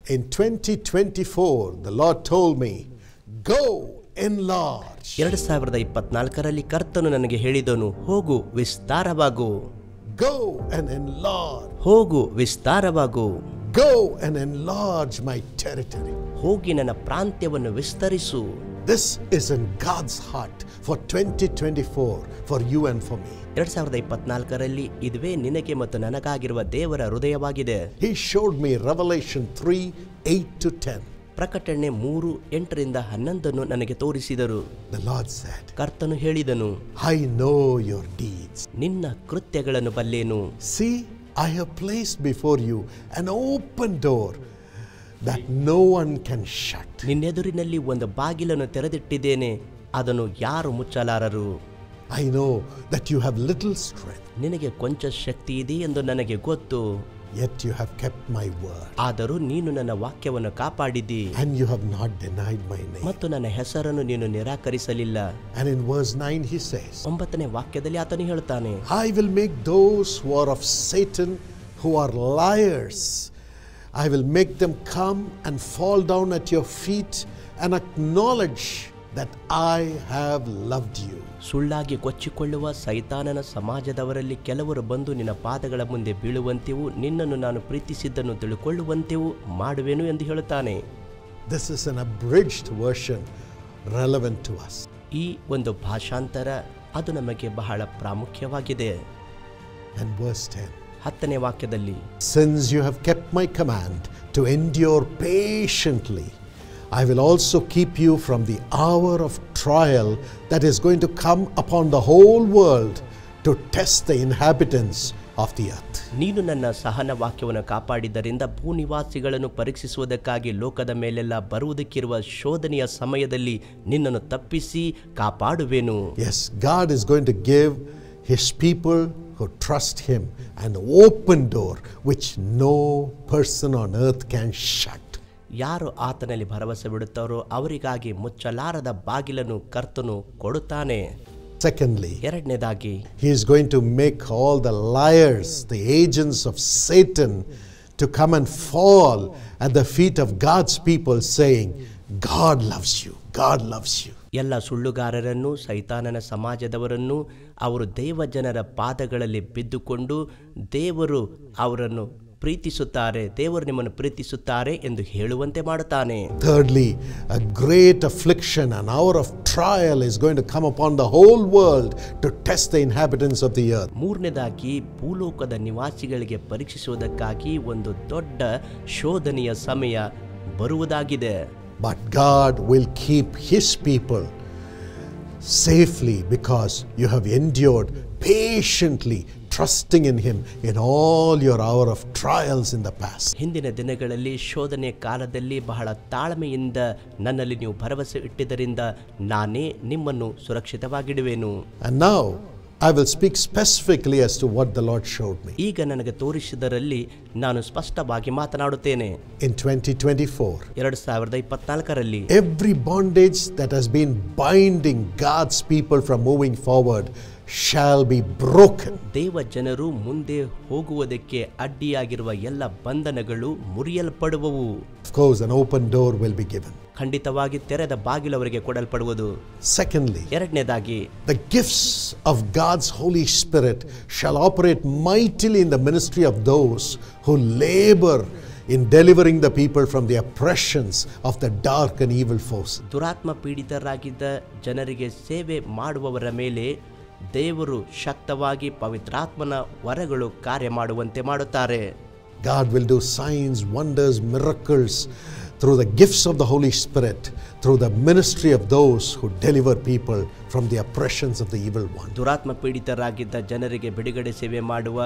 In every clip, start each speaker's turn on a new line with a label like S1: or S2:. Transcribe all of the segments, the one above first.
S1: In 2024, the Lord told me, go enlarge.
S2: 2024ರಲ್ಲಿ ಕರ್ತನು ನನಗೆ ಹೇಳಿದನು, ಹೋಗು ವಿಸ್ತಾರವಾಗು.
S1: Go and enlarge.
S2: ಹೋಗು ವಿಸ್ತಾರವಾಗು.
S1: Go and enlarge my territory.
S2: ಹೋಗಿ ನನ್ನ ಪ್ರಾಂತ್ಯವನ್ನು ವಿಸ್ತರಿಸು.
S1: This is in God's heart for 2024, for you and for me.
S2: 2024ರಲ್ಲಿ ಇದುವೇ ನಿನಗೆ ಮತ್ತು ನನಗಾಗಿರುವ ದೇವರ ಹೃದಯವಾಗಿದೆ.
S1: He showed me Revelation 3:8-10.
S2: ಪ್ರಕಟಣೆ 3:8-11 ನನಗೆ ತೋರಿಸಿದರು.
S1: The Lord said,
S2: ಕರ್ತನು ಹೇಳಿದನು,
S1: I know your deeds.
S2: ನಿನ್ನ ಕೃತ್ಯಗಳನ್ನು ಬಲ್ಲೆನು.
S1: See, I have placed before you an open door that no one can shut.
S2: ನಿನ್ನೆದುರಿನಲ್ಲಿ ಒಂದು ಬಾಗಿಲನ್ನು ತೆರೆದಿಟ್ಟಿದ್ದೇನೆ, ಅದನ್ನು ಯಾರು ಮುಚ್ಚಲಾರರು.
S1: I know that you have little strength,
S2: ನಿನಗೆ ಕೊಂಚ ಶಕ್ತಿ ಇದೆ ಎಂದು ನನಗೆ ಗೊತ್ತು.
S1: yet you have kept my word.
S2: ಆದರೂ ನೀನು ನನ್ನ ವಾಕ್ಯವನ್ನು ಕಾಪಾಡಿದಿ,
S1: And you have not denied my name.
S2: ಮತ್ತು ನನ್ನ ಹೆಸರನ್ನು ನೀನು ನಿರಾಕರಿಸಲಿಲ್ಲ.
S1: And in verse 9 he says,
S2: 9ನೇ ವಾಕ್ಯದಲ್ಲಿ ಆತನು ಹೇಳ್ತಾನೆ,
S1: I will make those who are of Satan, who are liars, I will make them come and fall down at your feet and acknowledge that I have loved you.
S2: ಸುಳ್ಳಾಗಿ ಕೊಚ್ಚಿಕೊಳ್ಳುವ ಸೈತಾನನ ಸಮಾಜದವರಲ್ಲಿ ಕೆಲವರು ಬಂದು ನಿನ್ನ ಪಾದಗಳ ಮುಂದೆ ಬೀಳುವಂತೆಯೂ ನಿನ್ನನ್ನು ನಾನು ಪ್ರೀತಿಸಿದ್ದನ್ನು ತಿಳುಕೊಳ್ಳುವಂತೆಯೂ ಮಾಡುವೆನು ಎಂದು ಹೇಳುತ್ತಾನೆ.
S1: This is an abridged version relevant to us.
S2: ಈ ಒಂದು ಭಾಷಾಂತರ ಅದು ನಮಗೆ ಬಹಳ ಪ್ರಾಮುಖ್ಯವಾಗಿದೆ.
S1: And verse 10,
S2: 10ನೇ ವಾಕ್ಯದಲ್ಲಿ,
S1: since you have kept my command to endure patiently, I will also keep you from the hour of trial that is going to come upon the whole world to test the inhabitants of the earth.
S2: ನೀನು ನನ್ನ ಸಹನ ವಾಕ್ಯವನ್ನು ಕಾಪಾಡಿದ್ದರಿಂದ ಭೂನಿವಾಸಿಗಳನ್ನು ಪರೀಕ್ಷಿಸುವುದಕ್ಕಾಗಿ ಲೋಕದ ಮೇಲೆಲ್ಲ ಬರುವುದಕ್ಕಿರುವ ಶೋಧನೆಯ ಸಮಯದಲ್ಲಿ ನಿನ್ನನ್ನು ತಪ್ಪಿಸಿ ಕಾಪಾಡುವೆನು.
S1: Yes, God is going to give his people who trust him an open door which no person on earth can shut.
S2: ಯಾರು ಆತನಲ್ಲಿ ಭರವಸೆ ಬಿಡುತ್ತಾರೋ ಅವರಿಗಾಗಿ ಮುಚ್ಚಲಾರದ ಬಾಗಿಲನ್ನು ಕರ್ತನು ಕೊಡುತ್ತಾನೆ.
S1: Secondly,
S2: ಎರಡನೇದಾಗಿ,
S1: he is going to make all the liars, the agents of Satan, to come and fall at the feet of God's people saying, God loves you, God loves you.
S2: ಎಲ್ಲ ಸುಳ್ಳುಗಾರರನ್ನು, ಸೈತಾನನ ಸಮಾಜದವರನ್ನು ಅವರು ದೇವ ಜನರ ಪಾದಗಳಲ್ಲಿ ಬಿದ್ದುಕೊಂಡು ದೇವರು ಅವರನ್ನು ಪ್ರೀತಿಸುತ್ತಾರೆ, ದೇವರು ನಿಮ್ಮನ್ನು ಪ್ರೀತಿಸುತ್ತಾರೆ ಎಂದು ಹೇಳುವಂತೆ ಮಾಡುತ್ತಾನೆ.
S1: Thirdly, a great affliction, an hour of trial is going to come upon the whole world to test the inhabitants of the earth.
S2: ಮೂರನೇದಾಗಿ, ಭೂಲೋಕದ ನಿವಾಸಿಗಳಿಗೆ ಪರೀಕ್ಷಿಸುವುದಕ್ಕಾಗಿ ಒಂದು ದೊಡ್ಡ ಶೋಧನೆಯ ಸಮಯ ಬರುವುದಾಗಿದೆ.
S1: But God will keep his people safely because you have endured patiently, trusting in him in all your hour of trials in the past.
S2: ಹಿಂದಿನ ದಿನಗಳಲ್ಲಿ ಶೋಧನೆ ಕಾಲದಲ್ಲಿ ಬಹಳ ತಾಳ್ಮೆಯಿಂದ ನನ್ನಲ್ಲಿ ನೀವು ಭರವಸೆ ಇಟ್ಟಿದ್ದರಿಂದ ನಾನೇ ನಿಮ್ಮನ್ನು ಸುರಕ್ಷಿತವಾಗಿಡುವೆನು.
S1: And now I will speak specifically as to what the Lord showed me.
S2: ಈಗ ನನಗೆ ತೋರಿಸಿದರಲ್ಲಿ ನಾನು ಸ್ಪಷ್ಟವಾಗಿ ಮಾತನಾಡುತ್ತೇನೆ.
S1: In 2024,
S2: 2024ರಲ್ಲಿ
S1: every bondage that has been binding God's people from moving forward shall be broken.
S2: ದೇವ ಜನರು ಮುಂದೆ ಹೋಗುವುದಕ್ಕೆ ಅಡ್ಡಿಯಾಗಿರುವ ಎಲ್ಲ ಬಂಧನಗಳು ಮುರಿಯಲ್ಪಡುವವು.
S1: Of course, an open door will be given.
S2: ಖಂಡಿತವಾಗಿ ತೆರೆದ ಬಾಗಿಲು ಅವರಿಗೆ ಕೊಡಲ್ಪಡುವುದು.
S1: Secondly,
S2: ಎರಡನೇದಾಗಿ,
S1: the gifts of God's Holy Spirit shall operate mightily in the ministry of those who labor in delivering the people from the oppressions of the dark and evil force.
S2: ದುರಾತ್ಮ ಪೀಡಿತರಾಗಿದ್ದ ಜನರಿಗೆ ಸೇವೆ ಮಾಡುವವರ ಮೇಲೆ ದೇವರು ಶಕ್ತವಾಗಿ ಪವಿತ್ರಾತ್ಮನ ವರಗಳು ಕಾರ್ಯ ಮಾಡುವಂತೆ ಮಾಡುತ್ತಾರೆ.
S1: God will do signs, wonders, miracles through the gifts of the Holy Spirit, through the ministry of those who deliver people from the oppressions of the evil one.
S2: ದುರಾತ್ಮ ಪೀಡಿತರಾಗಿದ್ದ ಜನರಿಗೆ ಬಿಡುಗಡೆ ಸೇವೆ ಮಾಡುವ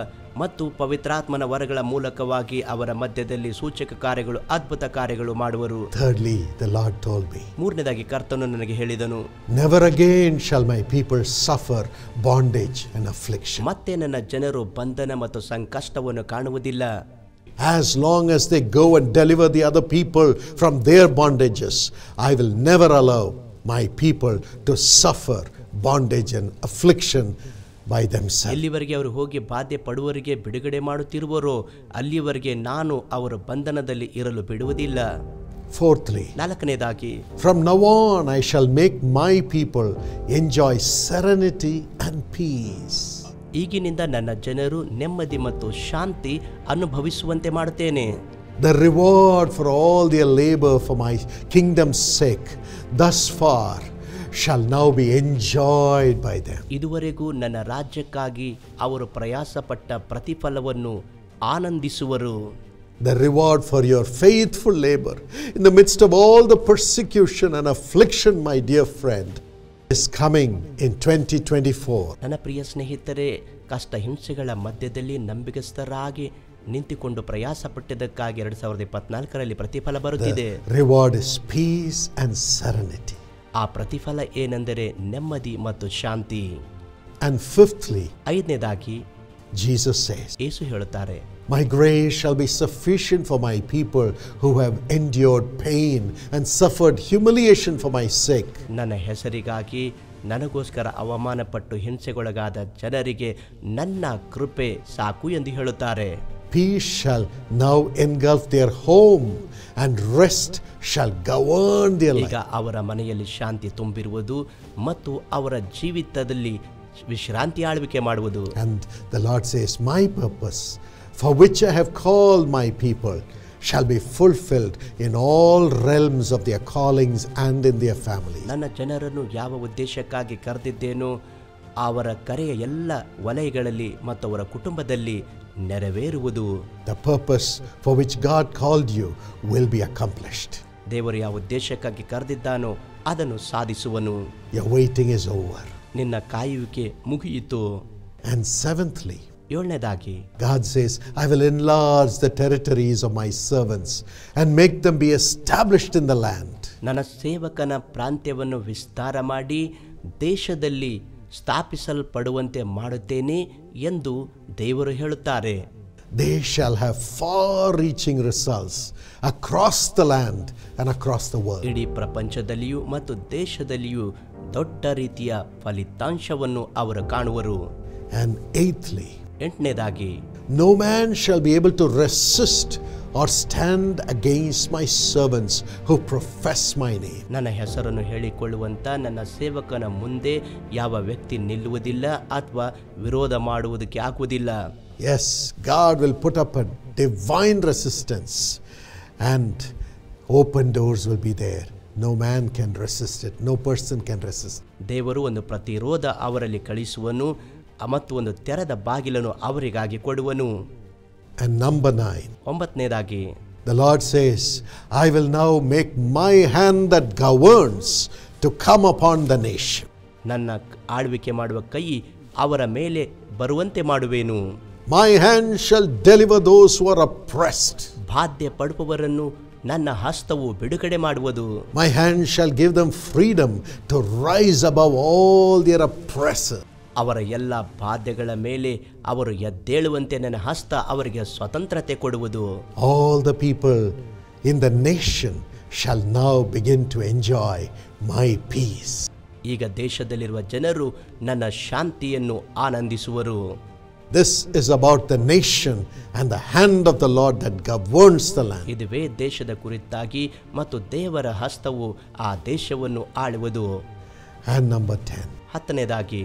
S2: ಮತ್ತು ಪವಿತ್ರಾತ್ಮನ ವರಗಳ ಮೂಲಕವಾಗಿ ಅವರ ಮಧ್ಯದಲ್ಲಿ ಸೂಚಕ ಕಾರ್ಯಗಳು, ಅದ್ಭುತ ಕಾರ್ಯಗಳು ಮಾಡುವರು.
S1: Thirdly, the Lord told me,
S2: ಮೂರನೇದಾಗಿ ಕರ್ತನು ನನಗೆ ಹೇಳಿದನು,
S1: never again shall my people suffer bondage and affliction.
S2: ಮತ್ತೆ ನನ್ನ ಜನರು ಬಂಧನ ಮತ್ತು ಸಂಕಷ್ಟವನ್ನು ಕಾಣುವುದಿಲ್ಲ.
S1: As long as they go and deliver the other people from their bondages, I will never allow my people to suffer bondage and affliction by themselves.
S2: ಎಲ್ಲಿವರೆಗೆ ಅವರು ಹೋಗಿ ಬಾಧೆ ಪಡುವವರಿಗೆ ಬಿಡುಗಡೆ ಮಾಡುತ್ತಿರುವರೋ ಅಲ್ಲಿವರೆಗೆ ನಾನು ಅವರ ಬಂಧನದಲ್ಲಿ ಇರಲು ಬಿಡುವುದಿಲ್ಲ.
S1: Fourthly,
S2: ನಾಲ್ಕನೇದಾಗಿ,
S1: from now on I shall make my people enjoy serenity and peace.
S2: ಈಗಿನಿಂದ ನನ್ನ ಜನರು ನೆಮ್ಮದಿ ಮತ್ತು ಶಾಂತಿ ಅನುಭವಿಸುವಂತೆ ಮಾಡುತ್ತೇನೆ.
S1: The reward for all their labor for my kingdom's sake thus far shall now be enjoyed by them.
S2: ಇದುವರೆಗೂ ನನ್ನ ರಾಜ್ಯಕ್ಕಾಗಿ ಅವರು ಪ್ರಯಾಸಪಟ್ಟ ಪ್ರತಿಫಲವನ್ನು ಆನಂದಿಸುವರು.
S1: The reward for your faithful labor in the midst of all the persecution and affliction, my dear friend, is coming in 2024.
S2: ನನ್ನ ಪ್ರಿಯ ಸ್ನೇಹಿತರೆ, ಕಷ್ಟ ಹಿಂಸೆಗಳ ಮಧ್ಯದಲ್ಲಿ ನಂಬಿಗಸ್ತರಾಗಿ ನಿಂತುಕೊಂಡು ಪ್ರಯಾಸ ಪಟ್ಟಿದ್ದಕ್ಕಾಗಿ 2024ರಲ್ಲಿ ಪ್ರತಿಫಲ ಬರುತ್ತಿದೆ.
S1: The reward is peace and serenity.
S2: ಆ ಪ್ರತಿಫಲ ಏನೆಂದರೆ ನೆಮ್ಮದಿ ಮತ್ತು ಶಾಂತಿ.
S1: And fifthly,
S2: ಐದನೇದಾಗಿ
S1: Jesus says,
S2: ಯೇಸು ಹೇಳುತ್ತಾರೆ,
S1: my grace shall be sufficient for my people who have endured pain and suffered humiliation for my sake.
S2: ನನ್ನ ಹೆಸರಿಗಾಗಿ ನನಗೋಸ್ಕರ ಅವಮಾನಪಟ್ಟು ಹಿಂಸೆಗೊಳಗಾದ ಜನರಿಗೆ ನನ್ನ ಕೃಪೆ ಸಾಕು ಎಂದು ಹೇಳುತ್ತಾರೆ.
S1: Peace shall now engulf their home and rest shall govern their life.
S2: ಈಗ ಅವರ ಮನೆಯಲ್ಲಿ ಶಾಂತಿ ತುಂಬಿರುವುದು ಮತ್ತು ಅವರ ಜೀವಿತದಲ್ಲಿ ವಿಶ್ರಾಂತಿ ಆಳ್ವಿಕೆ ಮಾಡುವುದು.
S1: And the Lord says, my purpose for which I have called my people shall be fulfilled in all realms of their callings and in their families.
S2: ನನ್ನ ಜನರನ್ನು ಯಾವ ಉದ್ದೇಶಕ್ಕಾಗಿ ಕರೆದಿದ್ದೇನೋ ಅವರ ಕರೆಯ ಎಲ್ಲ ವಲಯಗಳಲ್ಲಿ ಮತ್ತು ಅವರ ಕುಟುಂಬದಲ್ಲಿ ನೆರವೇರುವುದು.
S1: The purpose for which God called you will be accomplished.
S2: ದೇವರು ಯಾವ ಉದ್ದೇಶಕ್ಕಾಗಿ ಕರೆದಿದ್ದಾನೋ ಅದನ್ನು ಸಾಧಿಸುವನು.
S1: Your waiting is over.
S2: ನಿನ್ನ ಕಾಯುವಿಕೆ ಮುಗಿಯಿತು.
S1: And seventhly,
S2: ಏಳನೇದಾಗಿ,
S1: God says, I will enlarge the territories of my servants and make them be established in the land.
S2: ನನ್ನ ಸೇವಕನ ಪ್ರಾಂತ್ಯವನ್ನು ವಿಸ್ತಾರ ಮಾಡಿ ದೇಶದಲ್ಲಿ ಸ್ಥಾಪಿಸಲ್ಪಡುವಂತೆ ಮಾಡುತ್ತೇನೆ ಎಂದು ದೇವರು ಹೇಳುತ್ತಾರೆ.
S1: They shall have far-reaching results across the land and across the world.
S2: ಇಡೀ ಪ್ರಪಂಚದಲ್ಲಿಯೂ ಮತ್ತು ದೇಶದಲ್ಲಿಯೂ ದೊಡ್ಡ ರೀತಿಯ ಫಲಿತಾಂಶವನ್ನು ಅವರು ಕಾಣುವರು.
S1: And eighthly,
S2: ಎಂಟನೇದಾಗಿ,
S1: no man shall be able to resist or stand against my servants who profess my name.
S2: ನನ್ನ ಹೆಸರನ್ನು ಹೇಳಿಕೊಳ್ಳುವಂತ ನನ್ನ ಸೇವಕನ ಮುಂದೆ ಯಾವ ವ್ಯಕ್ತಿ ನಿಲ್ಲುವುದಿಲ್ಲ ಅಥವಾ ವಿರೋಧ ಮಾಡುವುದಕ್ಕೆ ಆಗುವುದಿಲ್ಲ.
S1: Yes, God will put up a divine resistance and open doors will be there. No man can resist it. No person can resist.
S2: ದೇವರು ಒಂದು ಪ್ರತಿರೋಧ ಅವರಲ್ಲಿ ಕಳಿಸುವನು ಮತ್ತು ಒಂದು ತೆರೆದ ಬಾಗಿಲನ್ನು ಅವರಿಗಾಗಿ ಕೊಡುವನು.
S1: And number 9,
S2: ಒಂಬತ್ತನೇದಾಗಿ,
S1: the Lord says, I will now make my hand that governs to come upon the nation.
S2: ನನ್ನ ಆಳ್ವಿಕೆ ಮಾಡುವ ಕೈ ಅವರ ಮೇಲೆ ಬರುವಂತೆ ಮಾಡುವೆನು.
S1: My hand shall deliver those who are oppressed.
S2: ಬಾಧ್ಯ ಪಡುವವರನ್ನು ನನ್ನ ಹಸ್ತವು ಬಿಡುಗಡೆ ಮಾಡುವುದು.
S1: My hand shall give them freedom to rise above all their oppressors.
S2: ಅವರ ಎಲ್ಲ ಬಾಧ್ಯಗಳ ಮೇಲೆ ಅವರು ಎದ್ದೇಳುವಂತೆ ನನ್ನ ಹಸ್ತ ಅವರಿಗೆ ಸ್ವತಂತ್ರತೆ ಕೊಡುವುದು.
S1: All the people in the nation shall now begin to enjoy my peace.
S2: ಈಗ ದೇಶದಲ್ಲಿರುವ ಜನರು ನನ್ನ ಶಾಂತಿಯನ್ನು ಆನಂದಿಸುವರು.
S1: This is about the nation and the hand of the Lord that governs the land.
S2: ಇದುವೇ ದೇಶದ ಕುರಿತಾಗಿ ಮತ್ತು ದೇವರ ಹಸ್ತವು ಆ ದೇಶವನ್ನು ಆಳುವುದು.
S1: And number 10,
S2: ಹತ್ತನೇದಾಗಿ,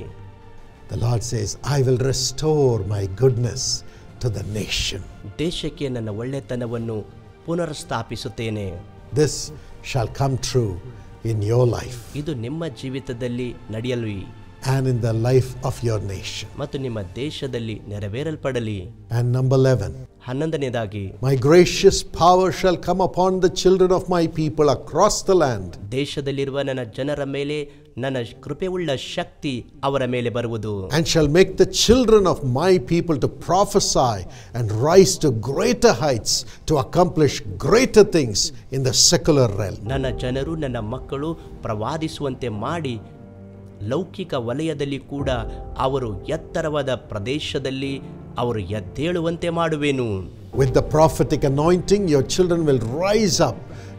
S1: the Lord says, I will restore my goodness to the nation.
S2: ದೇಶಕ್ಕೆ ನನ್ನ ಒಳ್ಳೆತನವನ್ನು ಪುನರ್ಸ್ಥಾಪಿಸುತ್ತೇನೆ.
S1: This shall come true in your life
S2: ಇದು ನಿಮ್ಮ ಜೀವಿತದಲ್ಲಿ ನಡೆಯಲಿ
S1: and in the life of your nation.
S2: ಮತ್ತು ನಿಮ್ಮ ದೇಶದಲ್ಲಿ ನೆರವೇರಲ್ಪಡಲಿ.
S1: And number 11,
S2: 11ನೇದಾಗಿ,
S1: my gracious power shall come upon the children of my people across the land.
S2: ದೇಶದಲ್ಲಿರುವ ನನ್ನ ಜನರ ಮೇಲೆ ನನ್ನ ಕೃಪೆಯುಳ್ಳ ಶಕ್ತಿ ಅವರ ಮೇಲೆ ಬರುವುದು.
S1: And shall make the children of my people to prophesy and rise to greater heights to accomplish greater things in the secular realm.
S2: ನನ್ನ ಜನರು ನನ್ನ ಮಕ್ಕಳು ಪ್ರವಾದಿಸುವಂತೆ ಮಾಡಿ ಲೌಕಿಕ ವಲಯದಲ್ಲಿ ಕೂಡ ಅವರು ಎತ್ತರವಾದ ಪ್ರದೇಶದಲ್ಲಿ ಅವರು ಎದ್ದೇಳುವಂತೆ ಮಾಡುವೆನು.
S1: With the prophetic anointing, your children will rise up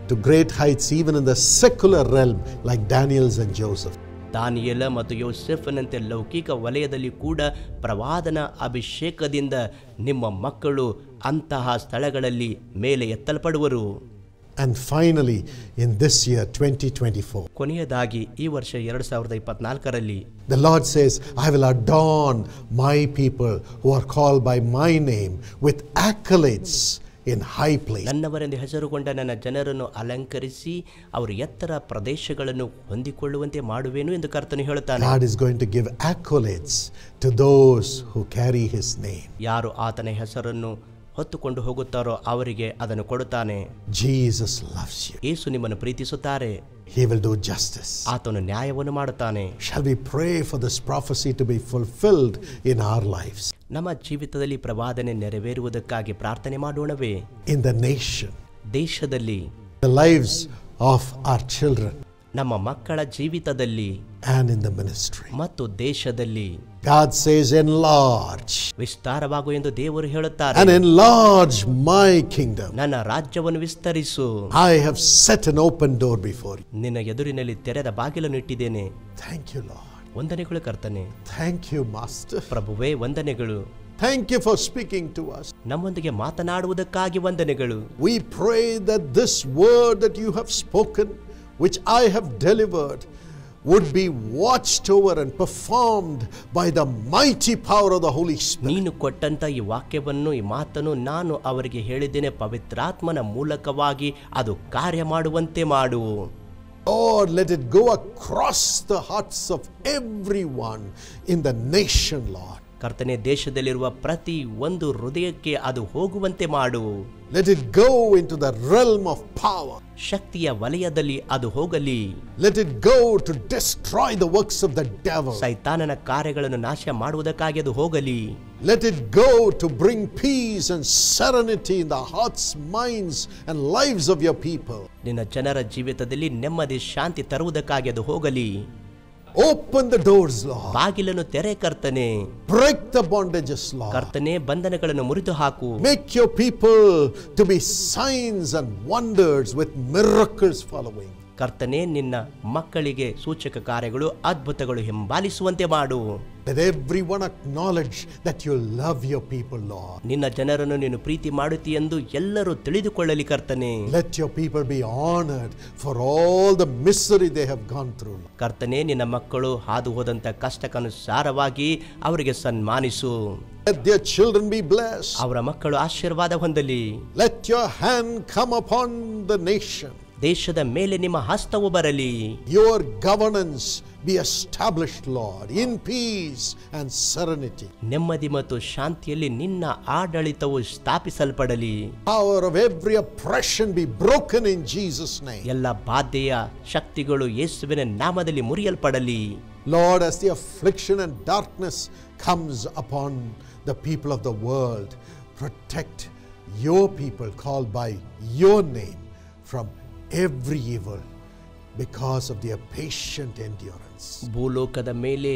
S1: to great heights even in the secular realm like Daniel's and Joseph.
S2: ದಾನಿಯೇಲ ಮತ್ತು ಯೋಸೇಫನಂತೆ ಲೌಕಿಕ ವಲಯದಲ್ಲಿ ಕೂಡ ಪ್ರವಾದನ ಅಭಿಷೇಕದಿಂದ ನಿಮ್ಮ ಮಕ್ಕಳು ಅಂತಹ ಸ್ಥಳಗಳಲ್ಲಿ ಮೇಲೆ ಎತ್ತಲ್ಪಡುವರು.
S1: And finally, in this year 2024,
S2: ಕೊನೆಯದಾಗಿ ಈ ವರ್ಷ 2024ರಲ್ಲಿ
S1: the Lord says, I will adorn my people who are called by my name with accolades in high place.
S2: ನನ್ನವರೆಂದು ಹೆಸರುಗೊಂಡ ನನ್ನ ಜನರನ್ನು ಅಲಂಕರಿಸಿ ಅವರು ಎತ್ತರ ಪ್ರದೇಶಗಳನ್ನು ಹೊಂದಿಕೊಳ್ಳುವಂತೆ ಮಾಡುವೆನು ಎಂದು ಕರ್ತನು ಹೇಳುತ್ತಾನೆ.
S1: God is going to give accolades to those who carry his name.
S2: ಯಾರು ಆತನ ಹೆಸರನ್ನು ಹೊತ್ತುಕೊಂಡು ಹೋಗುತ್ತಾರೋ ಅವರಿಗೆ ಅದನ್ನು ಕೊಡುತ್ತಾನೆ.
S1: Jesus loves you.
S2: ಯೇಸು ನಿಮ್ಮನ್ನು ಪ್ರೀತಿಸುತ್ತಾರೆ.
S1: He will do justice.
S2: ಆತನು ನ್ಯಾಯವನ್ನು ಮಾಡುತ್ತಾನೆ.
S1: Shall we pray for this prophecy to be fulfilled in our lives?
S2: ನಮ್ಮ ಜೀವಿತದಲ್ಲಿ ಪ್ರವಾದನೆ ನೆರವೇರುವುದಕ್ಕಾಗಿ ಪ್ರಾರ್ಥನೆ ಮಾಡೋಣವೇ?
S1: In the nation,
S2: ದೇಶದಲ್ಲಿ,
S1: the lives of our children,
S2: ನಮ್ಮ ಮಕ್ಕಳ ಜೀವಿತದಲ್ಲಿ
S1: and in the ministry.
S2: ಮತ್ತು ದೇಶದಲ್ಲಿ
S1: God says, enlarge.
S2: ವಿಸ್ತಾರವಾಗು ಎಂದು ದೇವರು ಹೇಳುತ್ತಾರೆ.
S1: And enlarge my kingdom.
S2: ನನ್ನ ರಾಜ್ಯವನ್ನು ವಿಸ್ತರಿಸು.
S1: I have set an open door before you.
S2: ನಿನ್ನ ಎದುರಿನಲ್ಲಿ ತೆರೆದ ಬಾಗಿಲನ್ನು ಇಟ್ಟಿದ್ದೇನೆ.
S1: Thank you, Lord.
S2: ವಂದನೆಗಳು ಕರ್ತನೆ.
S1: Thank you, Master.
S2: ಪ್ರಭುವೇ ವಂದನೆಗಳು.
S1: Thank you for speaking to us.
S2: ನಮ್ಮೊಂದಿಗೆ ಮಾತನಾಡುವುದಕ್ಕಾಗಿ ವಂದನೆಗಳು.
S1: We pray that this word that you have spoken, which I have delivered, would be watched over and performed by the mighty power of the Holy Spirit.
S2: ನೀನು ಕೊಟ್ಟಂತ ಈ ವಾಕ್ಯವನ್ನು, ಈ ಮಾತನ್ನು ನಾನು ಅವರಿಗೆ ಹೇಳಿದ್ದೇನೆ, ಪವಿತ್ರಾತ್ಮನ ಮೂಲಕವಾಗಿ ಅದು ಕಾರ್ಯ ಮಾಡುವಂತೆ ಮಾಡು.
S1: Lord, let it go across the hearts of everyone in the nation, Lord.
S2: ಕರ್ತನೆ, ದೇಶದಲ್ಲಿರುವ ಪ್ರತಿ ಒಂದು ಹೃದಯಕ್ಕೆ ಅದು ಹೋಗುವಂತೆ ಮಾಡು.
S1: Let it go into the realm of power.
S2: ಶಕ್ತಿಯ ವಲಯದಲ್ಲಿ ಅದು ಹೋಗಲಿ.
S1: Let it go to destroy the works of the devil.
S2: ಸೈತಾನನ ಕಾರ್ಯಗಳನ್ನು ನಾಶ ಮಾಡುವುದಕ್ಕಾಗಿ ಅದು ಹೋಗಲಿ.
S1: Let it go to bring peace and serenity in the hearts, minds and lives of your people.
S2: ನಿನ್ನ ಜನರ ಜೀವಿತದಲ್ಲಿ ನೆಮ್ಮದಿ, ಶಾಂತಿ ತರುವುದಕ್ಕಾಗಿ ಅದು ಹೋಗಲಿ.
S1: Open the doors, Lord.
S2: ಬಾಗಿಲನ್ನು ತೆರೆ ಕರ್ತನೆ.
S1: Break the bondages, Lord.
S2: ಕರ್ತನೆ, ಬಂಧನಗಳನ್ನು ಮುರಿದು ಹಾಕು.
S1: Make your people to be signs and wonders with miracles following.
S2: ಕರ್ತನೆ, ನಿನ್ನ ಮಕ್ಕಳಿಗೆ ಸೂಚಕ ಕಾರ್ಯಗಳು, ಅದ್ಭುತಗಳು ಹಿಂಬಾಲಿಸುವಂತೆ ಮಾಡು.
S1: Let everyone acknowledge that you love your people, Lord.
S2: ನಿನ್ನ ಜನರನ್ನು ನೀನು ಪ್ರೀತಿ ಮಾಡುತ್ತಿ ಎಂದು ಎಲ್ಲರೂ ತಿಳಿದುಕೊಳ್ಳಲಿ ಕರ್ತನೆ.
S1: Let your people be honored for all the misery they have gone through.
S2: ಕರ್ತನೆ, ನಿನ್ನ ಮಕ್ಕಳು ಹಾದು ಹೋದಂತ ಕಷ್ಟಕ್ಕನುಸಾರವಾಗಿ ಅವರಿಗೆ ಸನ್ಮಾನಿಸು.
S1: Let their children be blessed.
S2: ಅವರ ಮಕ್ಕಳು ಆಶೀರ್ವಾದ ಹೊಂದಲಿ.
S1: Let your hand come upon the nation.
S2: ದೇಶದ ಮೇಲೆ ನಿಮ್ಮ ಹಸ್ತವು ಬರಲಿ.
S1: Your governance be established, Lord, in peace and serenity.
S2: ನೆಮ್ಮದಿ ಮತ್ತು ಶಾಂತಿಯಲ್ಲಿ ನಿನ್ನ ಆಡಳಿತವು ಸ್ಥಾಪಿಸಲ್ಪಡಲಿ.
S1: Power of every oppression be broken in Jesus' name.
S2: ಎಲ್ಲ ಬಾಧೆಯ ಶಕ್ತಿಗಳು ಯೇಸುವಿನ ನಾಮದಲ್ಲಿ ಮುರಿಯಲ್ಪಡಲಿ.
S1: Lord, as the affliction and darkness comes upon the people of the world, protect your people called by your name from every evil because of their patient endurance.
S2: ಭೂಲೋಕದ ಮೇಲೆ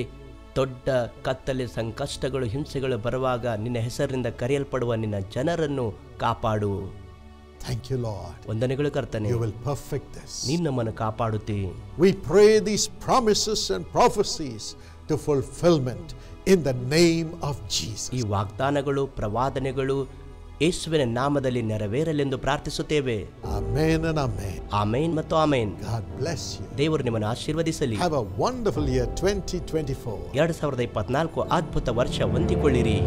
S2: ದೊಡ್ಡ ಕತ್ತಲೆ, ಸಂಕಷ್ಟಗಳು, ಹಿಂಸೆಗಳು ಬರುವಾಗ ನಿನ್ನ ಹೆಸರಿನಿಂದ ಕರೆಯಲ್ಪಡುವ ನಿನ್ನ ಜನರನ್ನು ಕಾಪಾಡು.
S1: Thank you, Lord.
S2: ವಂದನೆಗಳು ಕರ್ತನೆ.
S1: You will perfect this.
S2: ನೀನು ನಮ್ಮನ್ನು ಕಾಪಾಡುತ್ತಿ.
S1: We pray these promises and prophecies to fulfillment in the name of Jesus.
S2: ಈ ವಾಗ್ದಾನಗಳು, ಪ್ರವಾದನೆಗಳು ಯೇಸುವಿನ ನಾಮದಲ್ಲಿ ನೆರವೇರಲೆಂದು ಪ್ರಾರ್ಥಿಸುತ್ತೇವೆ.
S1: Amen and amen.
S2: ಆಮೇನ್ ಮತ್ತು ಆಮೇನ್.
S1: God bless you.
S2: ದೇವರು ನಿಮ್ಮನ್ನು ಆಶೀರ್ವದಿಸಲಿ.
S1: Have a wonderful year 2024.
S2: 2024 ಅದ್ಭುತ ವರ್ಷ ಹೊಂದಿಕೊಳ್ಳಿರಿ.